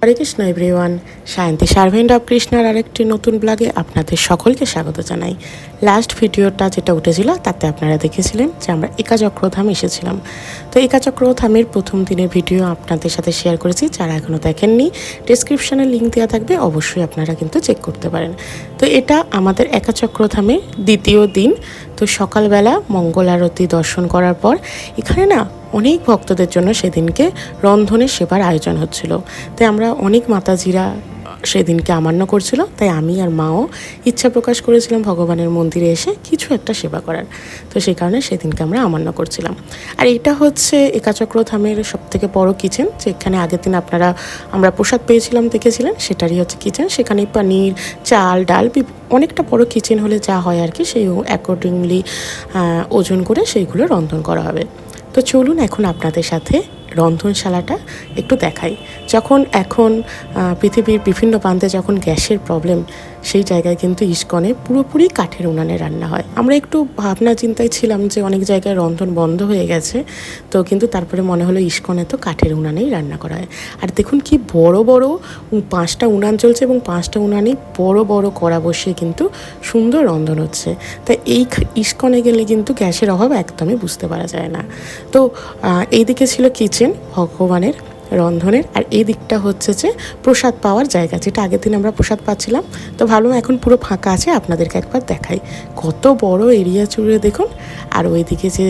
হরে Krishna everyone, শান্তি servant of কৃষ্ণার আরেকটি নতুন ব্লগে আপনাদের সকলকে স্বাগত জানাই। লাস্ট ভিডিওটা যেটা উঠেছিল তাতে আপনারা দেখেছিলেন যে আমরা একাচক্রধাম এসেছিলাম। তো একাচক্রধামের প্রথম দিনের ভিডিও আপনাদের সাথে শেয়ার করেছি। যারা এখনও দেখেননি, ডেসক্রিপশানে লিঙ্ক দেওয়া থাকবে, অবশ্যই আপনারা কিন্তু চেক করতে পারেন। তো এটা আমাদের একাচক্রধামের দ্বিতীয় দিন। তো সকালবেলা মঙ্গল আরতি দর্শন করার পর এখানে না অনেক ভক্তদের জন্য সেদিনকে রন্ধনের সেবার আয়োজন হচ্ছিল। তাই আমরা অনেক মাতাজিরা সেদিনকে আমান্য করছিল, তাই আমি আর মাও ইচ্ছা প্রকাশ করেছিলাম ভগবানের মন্দিরে এসে কিছু একটা সেবা করার। তো সেই কারণে সেদিনকে আমরা আমান্য করছিলাম। আর এটা হচ্ছে একাচক্রধামের সবথেকে বড় কিচেন, যেখানে আগের দিন আমরা প্রসাদ পেয়েছিলাম দেখেছিলেন, সেটারই হচ্ছে কিচেন। সেখানে পনির, চাল, ডাল, অনেকটা বড় কিচেন হলে যা হয় আর কি, সেই অ্যাকর্ডিংলি ওজন করে সেইগুলো রন্ধন করা হবে। তো চলুন এখন আপনাদের সাথে রন্ধনশালাটা একটু দেখাই। এখন পৃথিবীর বিভিন্ন প্রান্তে যখন গ্যাসের প্রবলেম, সেই জায়গায় কিন্তু ইস্কনে পুরোপুরি কাঠের উনানে রান্না হয়। আমরা একটু ভাবনা চিন্তায় ছিলাম যে অনেক জায়গায় রন্ধন বন্ধ হয়ে গেছে, তো কিন্তু তারপরে মনে হলো ইস্কনে তো কাঠের উনানেই রান্না করা হয়। আর দেখুন কি বড় বড় 5টা উনান চলছে, এবং 5টা উনানেই বড় বড় কড়া বসিয়ে কিন্তু সুন্দর রন্ধন হচ্ছে। তাই এই ইস্কনে গেলে কিন্তু গ্যাসের অভাব একদমই বুঝতে পারা যায় না। তো এইদিকে ছিল কিচেন ভগবানের রন্ধনের, আর এই দিকটা হচ্ছে যে প্রসাদ পাওয়ার জায়গা, যেটা আগের দিন আমরা প্রসাদ পাচ্ছিলাম। তো ভাবলাম এখন পুরো ফাঁকা আছে, আপনাদেরকে একবার দেখাই। কত বড় এরিয়া জুড়ে দেখুন। আর ওইদিকে যে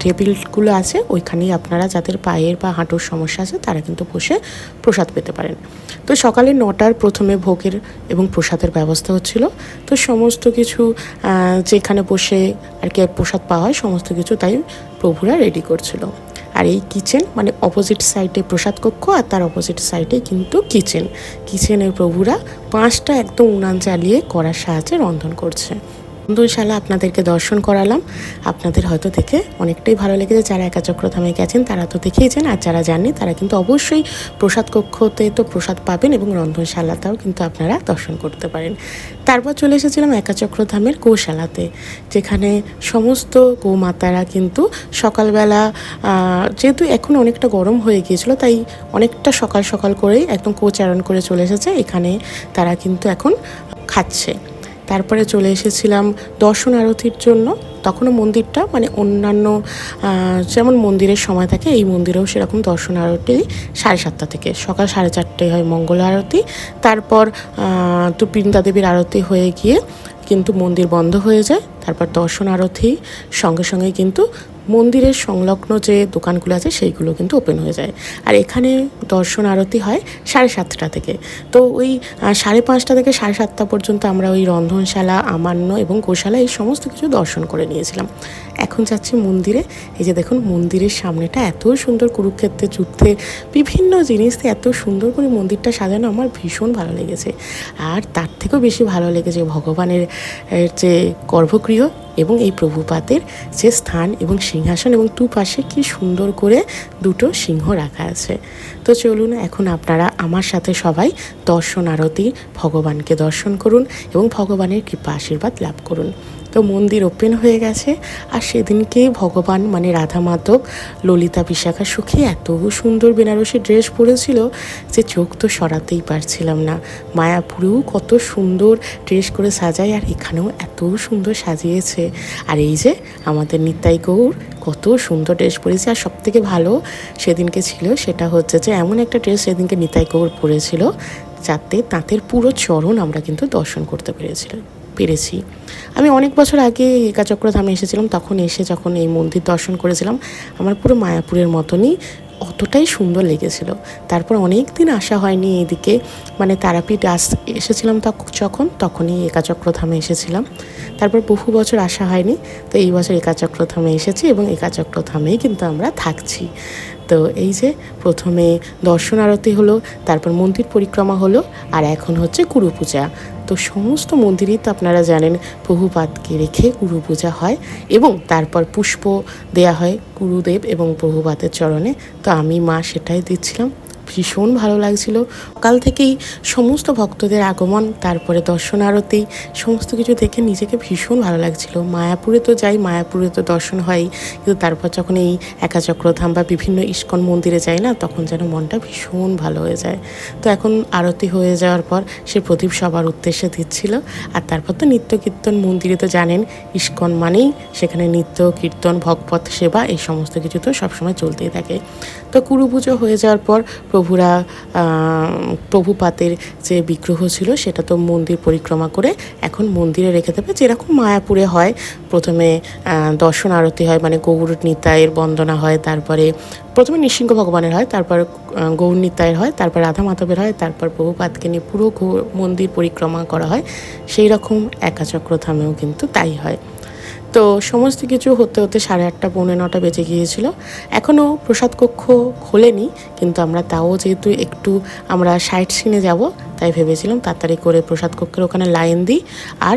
টেবিলগুলো আছে, ওইখানেই আপনারা যাদের পায়ের বা হাঁটুর সমস্যা আছে তারা কিন্তু বসে প্রসাদ পেতে পারেন। তো সকালে 9টার প্রথমে ভোগের এবং প্রসাদের ব্যবস্থা হচ্ছিল। তো সমস্ত কিছু যেখানে বসে আর কি প্রসাদ পাওয়া হয় সমস্ত কিছু তাই প্রভুরা রেডি করছিল। আর এই কিচেন অপোজিট সাইডে প্রসাদ কক্ষ, আর তার অপোজিট সাইডে কিন্তু কিচেনের প্রভুরা 5টা একদম উনান জ্বালিয়ে কড়ার সাহায্যে রন্ধন করছে। রন্ধনশালা আপনাদেরকে দর্শন করালাম। আপনাদের হয়তো দেখে অনেকটাই ভালো লেগেছে। যারা একাচক্রধামে গেছেন তারা তো দেখেইছেন, আর যারা যাননি তারা কিন্তু অবশ্যই প্রসাদ কক্ষতে তো প্রসাদ পাবেন, এবং রন্ধনশালাটাও কিন্তু আপনারা দর্শন করতে পারেন। তারপর চলে এসেছিলাম একাচক্রধামের গোশালাতে, যেখানে সমস্ত গোমাতারা কিন্তু সকালবেলা, যেহেতু এখন অনেকটা গরম হয়ে গিয়েছিল, তাই অনেকটা সকাল সকাল করেই একদম কোচারণ করে চলে এসেছে এখানে। তারা কিন্তু এখন খাচ্ছে। তারপরে চলে এসেছিলাম দর্শন আরতির জন্য। তখনও মন্দিরটা অন্যান্য যেমন মন্দিরের সময় থাকে, এই মন্দিরেও সেরকম দর্শন আরতি 7:30 থেকে সকাল 4:30 হয় মঙ্গল আরতি। তারপর তো বৃন্দা দেবীর আরতি হয়ে গিয়ে কিন্তু মন্দির বন্ধ হয়ে যায়। তারপর দর্শন আরতি সঙ্গে সঙ্গে কিন্তু মন্দিরের সংলগ্ন যে দোকানগুলো আছে সেইগুলো কিন্তু ওপেন হয়ে যায়। আর এখানে দর্শন আরতি হয় 7:30 থেকে। তো ওই 5:30 থেকে 7:30 পর্যন্ত আমরা ওই রন্ধনশালা, আমান্য এবং গোশালা এই সমস্ত কিছু দর্শন করে নিয়েছিলাম। এখন যাচ্ছি মন্দিরে। এই যে দেখুন, মন্দিরের সামনেটা এত সুন্দর, কুরুক্ষেত্রের যুদ্ধে বিভিন্ন জিনিস দিয়ে এত সুন্দর করে মন্দিরটা সাজানো, আমার ভীষণ ভালো লেগেছে। আর তার থেকেও বেশি ভালো লেগেছে ভগবানের যে গর্ভগৃহ এবং এই প্রভুপাদের যে স্থান এবং সিংহাসন, এবং দুপাশে কি সুন্দর করে 2টো সিংহ রাখা আছে। তো চলুন এখন আপনারা আমার সাথে সবাই দর্শন আরতি ভগবানকে দর্শন করুন এবং ভগবানের কৃপা আশীর্বাদ লাভ করুন। তো মন্দির ওপেন হয়ে গেছে। আর সেদিনকে ভগবান রাধা মাধব, ললিতা, বিশাখা, সখী এত সুন্দর বেনারসি ড্রেস পরেছিল যে চোখ তো সরাতেই পারছিলাম না। মায়াপুরেও কত সুন্দর ড্রেস করে সাজায়, আর এখানেও এত সুন্দর সাজিয়েছে। আর এই যে আমাদের নিতাই গৌর কত সুন্দর ড্রেস পরেছে। আর সবথেকে ভালো সেদিনকে ছিল সেটা হচ্ছে যে এমন একটা ড্রেস সেদিনকে নিতাই গৌর পরেছিল যাতে তাঁতের পুরো চরণ আমরা কিন্তু দর্শন করতে পেরেছি। আমি অনেক বছর আগে একাচক্রধামে এসেছিলাম, তখন যখন এই মন্দির দর্শন করেছিলাম, আমার পুরো মায়াপুরের মতনই অতটাই সুন্দর লেগেছিল। তারপর অনেক দিন আসা হয়নি এইদিকে, তারাপীঠ এসেছিলাম তখনই একাচক্রধামে এসেছিলাম। তারপর বহু বছর আসা হয়নি, তো এই বছর একাচক্রধামে এসেছি এবং একাচক্রধামেই কিন্তু আমরা থাকছি। তো এই যে প্রথমে দর্শন আরতি হলো, তারপর মন্দির পরিক্রমা হলো, আর এখন হচ্ছে গুরু পূজা। তো সমস্ত মন্দিরেই তো আপনারা জানেন প্রভুপাদকে রেখে গুরু পূজা হয়, এবং তারপর পুষ্প দেয়া হয় গুরুদেব এবং প্রভুপাদের চরণে। তো আমি মা সেটাই দিচ্ছিলাম। ভীষণ ভালো লাগছিল। সকাল থেকেই সমস্ত ভক্তদের আগমন, তারপরে দর্শন আরতি সমস্ত কিছু দেখে নিজেকে ভীষণ ভালো লাগছিল। মায়াপুরে তো যাই, মায়াপুরে তো দর্শন হয়ই, কিন্তু তারপর যখন এই একাচক্রধাম বা বিভিন্ন ইস্কন মন্দিরে যাই না, তখন যেন মনটা ভীষণ ভালো হয়ে যায়। তো এখন আরতি হয়ে যাওয়ার পর সে প্রদীপ সবার উদ্দেশ্যে দিচ্ছিল। আর তারপর তো নিত্য কীর্তন, মন্দিরে তো জানেন ইস্কন মানেই সেখানে নিত্য কীর্তন, ভগবত সেবা এই সমস্ত কিছু তো সবসময় চলতেই থাকে। তো কুরু পুজো হয়ে যাওয়ার পর প্রভুপাতের যে বিগ্রহ ছিল সেটা তো মন্দির পরিক্রমা করে এখন মন্দিরে রেখে দেবে, যেরকম মায়াপুরে হয়। প্রথমে দর্শন আরতি হয়, মানে গৌর নিতাইয়ের বন্দনা হয়, তারপরে প্রথমে নৃসিংহ ভগবানের হয়, তারপর গৌর নিতাইয়ের হয়, তারপর রাধা মাধবের হয়, তারপর প্রভুপাতকে নিয়ে পুরো মন্দির পরিক্রমা করা হয়। সেই রকম একাচক্রধামেও কিন্তু তাই হয়। তো সমস্ত কিছু হতে হতে 8:30 পৌনে 9টা বেজে গিয়েছিল। এখনও প্রসাদ কক্ষ খোলেনি, কিন্তু আমরা তাও যেহেতু একটু আমরা সাইট সিনে যাব, তাই ভেবেছিলাম তাড়াতাড়ি করে প্রসাদ কক্ষের ওখানে লাইন দিই, আর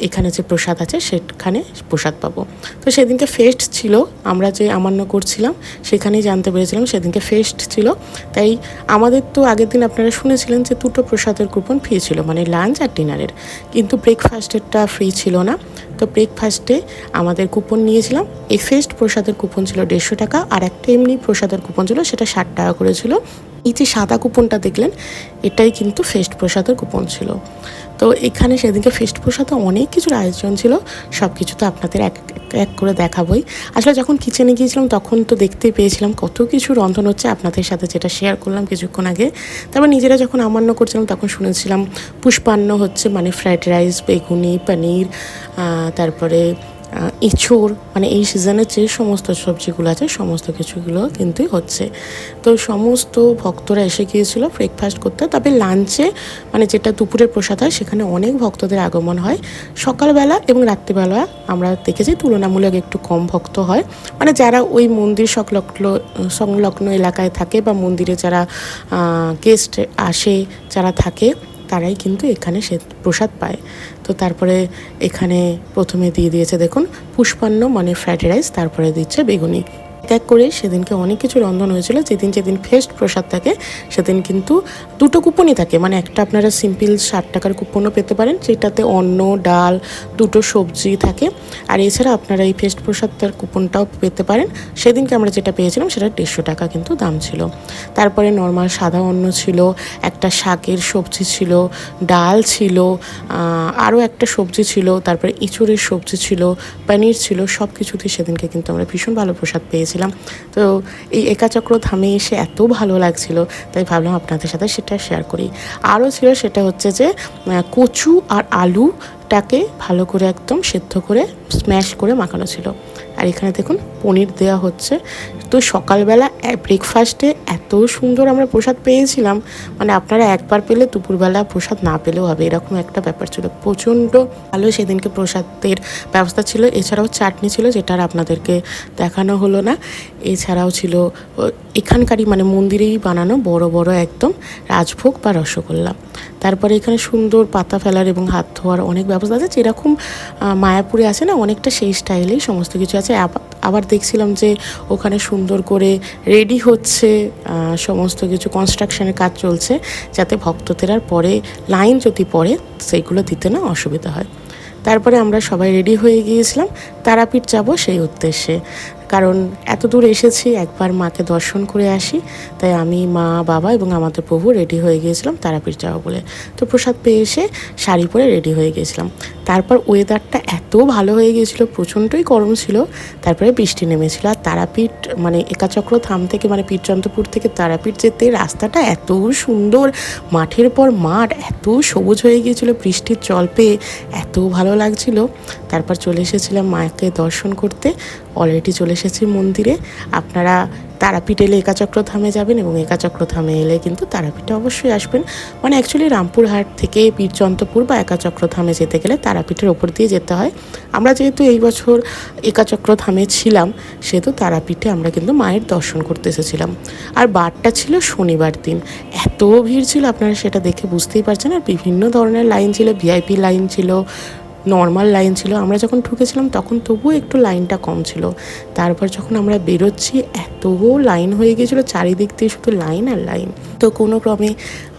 এখানে যে প্রসাদ আছে সেখানে প্রসাদ পাবো। তো সেদিনকে ফেস্ট ছিল, আমরা যে আমান্য করছিলাম সেখানেই জানতে পেরেছিলাম সেদিনকে ফেস্ট ছিল। তাই আমাদের তো আগের দিন আপনারা শুনেছিলেন যে 2টো প্রসাদের কুপন ফ্রি ছিল, মানে লাঞ্চ আর ডিনারের, কিন্তু ব্রেকফাস্টেরটা ফ্রি ছিল না। তো ব্রেকফাস্টে আমাদের কুপন নিয়েছিলাম। এই ফেস্ট প্রসাদের কুপন ছিল 150 টাকা, আর একটা এমনি প্রসাদের কুপন ছিল, সেটা 60 টাকা করে ছিল। এই যে সাদা কুপনটা দেখলেন, এটাই কিন্তু ফেস্ট প্রসাদের কুপন ছিল। তো এখানে সেদিনকে ফেস্ট প্রসাদে অনেক কিছুর আয়োজন ছিল, সব কিছু তো আপনাদের এক এক করে দেখাবই। আসলে যখন কিচেনে গিয়েছিলাম তখন তো দেখতেই পেয়েছিলাম কত কিছু রন্ধন হচ্ছে, আপনাদের সাথে যেটা শেয়ার করলাম কিছুক্ষণ আগে। তারপর নিজেরা যখন আমান্য করছিলাম তখন শুনেছিলাম পুষ্পান্ন হচ্ছে, মানে ফ্রাইড রাইস, বেগুনি, পনির, তারপরে ইঁচুড়, মানে এই সিজনের যে সমস্ত সবজিগুলো আছে সমস্ত কিছুগুলো কিন্তু হচ্ছে। তো সমস্ত ভক্তরা এসে গিয়েছিল ব্রেকফাস্ট করতে। তবে লাঞ্চে, মানে যেটা দুপুরের প্রসাদ হয়, সেখানে অনেক ভক্তদের আগমন হয়। সকালবেলা এবং রাত্রিবেলা আমরা দেখেছি তুলনামূলক একটু কম ভক্ত হয়, মানে যারা ওই মন্দির সংলগ্ন এলাকায় থাকে বা মন্দিরে যারা গেস্ট আসে, যারা থাকে, তারাই কিন্তু এখানে সে প্রসাদ পায়। তো তারপরে এখানে প্রথমে দিয়ে দিয়েছে দেখুন পুষ্পান্ন, মানে ফ্রাইড রাইস, তারপরে দিচ্ছে বেগুনি। এক এক করে সেদিনকে অনেক কিছু রন্ধন হয়েছিল। যেদিন ফেস্ট প্রসাদ থাকে সেদিন কিন্তু 2টো কুপনই থাকে, মানে একটা আপনারা সিম্পল 60 টাকার কুপনও পেতে পারেন, যেটাতে অন্ন, ডাল, 2টো সবজি থাকে। আর এছাড়া আপনারা এই ফেস্ট প্রসাদটার কুপনটাও পেতে পারেন। সেদিনকে আমরা যেটা পেয়েছিলাম সেটা 150 টাকা কিন্তু দাম ছিল। তারপরে নর্মাল সাদা অন্ন ছিল, একটা শাকের সবজি ছিল, ডাল ছিল, আরও একটা সবজি ছিল, তারপরে ইঁচুড়ের সবজি ছিল, পনির ছিল। সব কিছুতেই সেদিনকে কিন্তু আমরা ভীষণ ভালো প্রসাদ পেয়েছিলাম। তো এই একাচক্রধামে এসে এত ভালো লাগছিল, তাই ভাবলাম আপনাদের সাথে সেটা শেয়ার করি। আরও ছিল, সেটা হচ্ছে যে কচু আর আলুটাকে ভালো করে একদম সেদ্ধ করে স্ম্যাশ করে মাখানো ছিল। আর এখানে দেখুন পনির দেওয়া হচ্ছে। তো সকালবেলা ব্রেকফাস্টে এত সুন্দর আমরা প্রসাদ পেয়েছিলাম, মানে আপনারা একবার পেলে দুপুরবেলা প্রসাদ না পেলেও হবে, এরকম একটা ব্যাপার ছিল। প্রচণ্ড ভালো সেদিনকে প্রসাদের ব্যবস্থা ছিল। এছাড়াও চাটনি ছিল, যেটা আর আপনাদেরকে দেখানো হলো না। এছাড়াও ছিল এখানকারই, মানে মন্দিরেই বানানো বড় বড় একদম রাজভোগ বা রসগোল্লা। তারপরে এখানে সুন্দর পাতা ফেলার এবং হাত ধোয়ার অনেক ব্যবস্থা আছে, যেরকম মায়াপুরে আছে না, অনেকটা সেই স্টাইলেই সমস্ত কিছু আছে। আবার দেখছিলাম যে ওখানে সুন্দর করে রেডি হচ্ছে, সমস্ত কিছু কনস্ট্রাকশনের কাজ চলছে, যাতে ভক্তদের আর পরে লাইন যদি পড়ে সেইগুলো দিতে না অসুবিধা হয়। তারপরে আমরা সবাই রেডি হয়ে গিয়েছিলাম তারাপীঠ যাব সেই উদ্দেশ্যে, কারণ এত দূর এসেছি, একবার মাকে দর্শন করে আসি। তাই আমি, মা, বাবা এবং আমাদের প্রভু রেডি হয়ে গিয়েছিলাম তারাপীঠ যাবো বলে। তো প্রসাদ পেয়ে এসে শাড়ি পরে রেডি হয়ে গিয়েছিলাম। তারপর ওয়েদারটা এত ভালো হয়ে গিয়েছিল, প্রচণ্ডই গরম ছিল, তারপরে বৃষ্টি নেমেছিল। আর তারাপীঠ, মানে একাচক্রধাম থেকে, মানে পীরচন্দ্রপুর থেকে তারাপীঠ যেতে রাস্তাটা এত সুন্দর, মাঠের পর মাঠ, এত সবুজ হয়ে গিয়েছিল বৃষ্টির জল পেয়ে, এত ভালো লাগছিল। তারপর চলে এসেছিলাম মাকে দর্শন করতে। অলরেডি চলে এসেছি মন্দিরে। আপনারা তারাপীঠ এলে একাচক্রধামে যাবেন, এবং একাচক্রধামে এলে কিন্তু তারাপীঠে অবশ্যই আসবেন। মানে অ্যাকচুয়ালি রামপুরহাট থেকে পীরচন্দ্রপুর বা একাচক্রধামে যেতে গেলে তারাপীঠের ওপর দিয়ে যেতে হয়। আমরা যেহেতু এই বছর একাচক্রধামে ছিলাম, সেহেতু তারাপীঠে আমরা কিন্তু মায়ের দর্শন করতে এসেছিলাম। আর বারটা ছিল শনিবার দিন, এত ভিড় ছিল আপনারা সেটা দেখে বুঝতেই পারছেন। আর বিভিন্ন ধরনের লাইন ছিল, ভিআইপি লাইন ছিল, নর্মাল লাইন ছিল। আমরা যখন ঢুকেছিলাম তখন তবুও একটু লাইনটা কম ছিল, তারপর যখন আমরা বেরোচ্ছি এত লাইন হয়ে গিয়েছিলো, চারিদিক দিয়ে শুধু লাইন আর লাইন। তো কোনো ক্রমে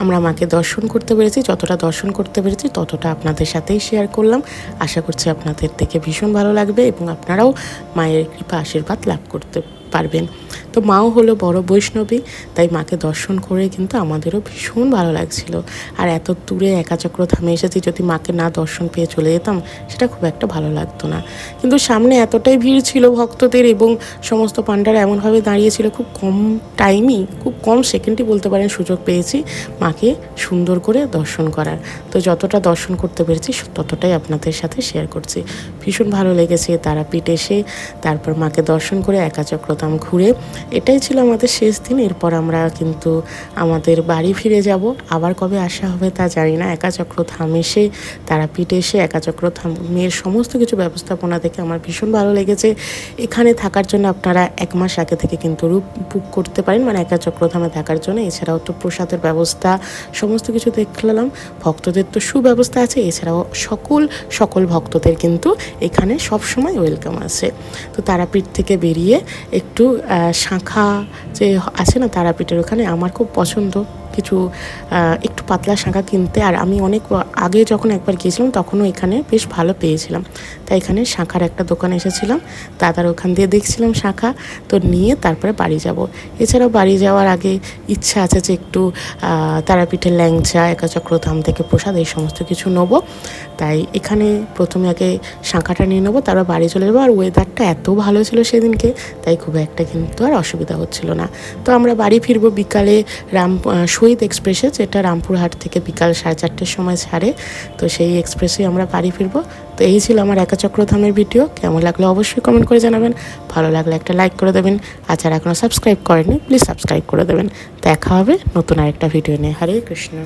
আমরা মাকে দর্শন করতে পেরেছি, যতটা দর্শন করতে পেরেছি ততটা আপনাদের সাথেই শেয়ার করলাম। আশা করছি আপনাদের দেখে ভীষণ ভালো লাগবে এবং আপনারাও মায়ের কৃপা আশীর্বাদ লাভ করতে পারবেন। তো মাও হলো বড় বৈষ্ণবী, তাই মাকে দর্শন করে কিন্তু আমাদেরও ভীষণ ভালো লাগছিল। আর এত দূরে একাচক্র ধামে এসেছি, যদি মাকে না দর্শন পেয়ে চলে যেতাম সেটা খুব একটা ভালো লাগতো না। কিন্তু সামনে এতটাই ভিড় ছিল ভক্তদের এবং সমস্ত পাণ্ডারা এমনভাবে দাঁড়িয়েছিল, খুব কম টাইমই, খুব কম সেকেন্ডই বলতে পারেন সুযোগ পেয়েছি মাকে সুন্দর করে দর্শন করার। তো যতটা দর্শন করতে পেরেছি ততটাই আপনাদের সাথে শেয়ার করছি। ভীষণ ভালো লেগেছে তারাপীঠ এসে, তারপর মাকে দর্শন করে একাচক্রধাম ঘুরে। এটাই ছিল আমাদের শেষ দিন। এরপর আমরা কিন্তু আমাদের বাড়ি ফিরে যাব। আবার কবে আসা হবে তা জানি না। একাচক্রধাম এসে, তারাপীঠ এসে একাচক্রধামের সমস্ত কিছু ব্যবস্থাপনা দেখে আমার ভীষণ ভালো লেগেছে। এখানে থাকার জন্য আপনারা 1 মাস আগে থেকে কিন্তু বুক করতে পারেন, মানে একাচক্রধামে থাকার জন্য। এছাড়াও তো প্রসাদের ব্যবস্থা সমস্ত কিছু দেখলাম। ভক্তদের তো সুব্যবস্থা আছে, এছাড়াও সকল ভক্তদের কিন্তু এখানে সবসময় ওয়েলকাম আছে। তো তারাপীঠ থেকে বেরিয়ে একটু শাঁখা যে আছে না তারাপীঠের ওখানে, আমার খুব পছন্দ কিছু একটু পাতলা শাঁখা কিনতে। আর আমি অনেক আগে যখন একবার গিয়েছিলাম তখনও এখানে বেশ ভালো পেয়েছিলাম, তাই এখানে শাঁখার একটা দোকানে এসেছিলাম, দাদার ওখান দিয়ে দেখছিলাম শাঁখা, তো নিয়ে তারপরে বাড়ি যাব। এছাড়াও বাড়ি যাওয়ার আগে ইচ্ছা আছে যে একটু তারাপীঠের ল্যাংচা, একাচক্রধাম থেকে প্রসাদ এই সমস্ত কিছু নেবো। তাই এখানে প্রথমে আগে শাঁখাটা নিয়ে নেবো, তারপর বাড়ি চলে যাবো। আর ওয়েদারটা এত ভালো ছিল সেদিনকে, তাই খুব একটা কিন্তু আর অসুবিধা হচ্ছিল না। তো আমরা বাড়ি ফিরবো বিকালে শহীদ এক্সপ্রেসে, যেটা রামপুরহাট থেকে বিকাল 4:30-র সময় ছাড়ে। তো সেই এক্সপ্রেসে আমরা বাড়ি ফিরবো। তো এই ছিল আমার একাচক্রধামের ভিডিও। কেমন লাগলো অবশ্যই কমেন্ট করে জানাবেন। ভালো লাগলে একটা লাইক করে দেবেন, আর যারা এখনও সাবস্ক্রাইব করেনি প্লিজ সাবস্ক্রাইব করে দেবেন। দেখা হবে নতুন আরেকটা ভিডিও নিয়ে। হরে কৃষ্ণ।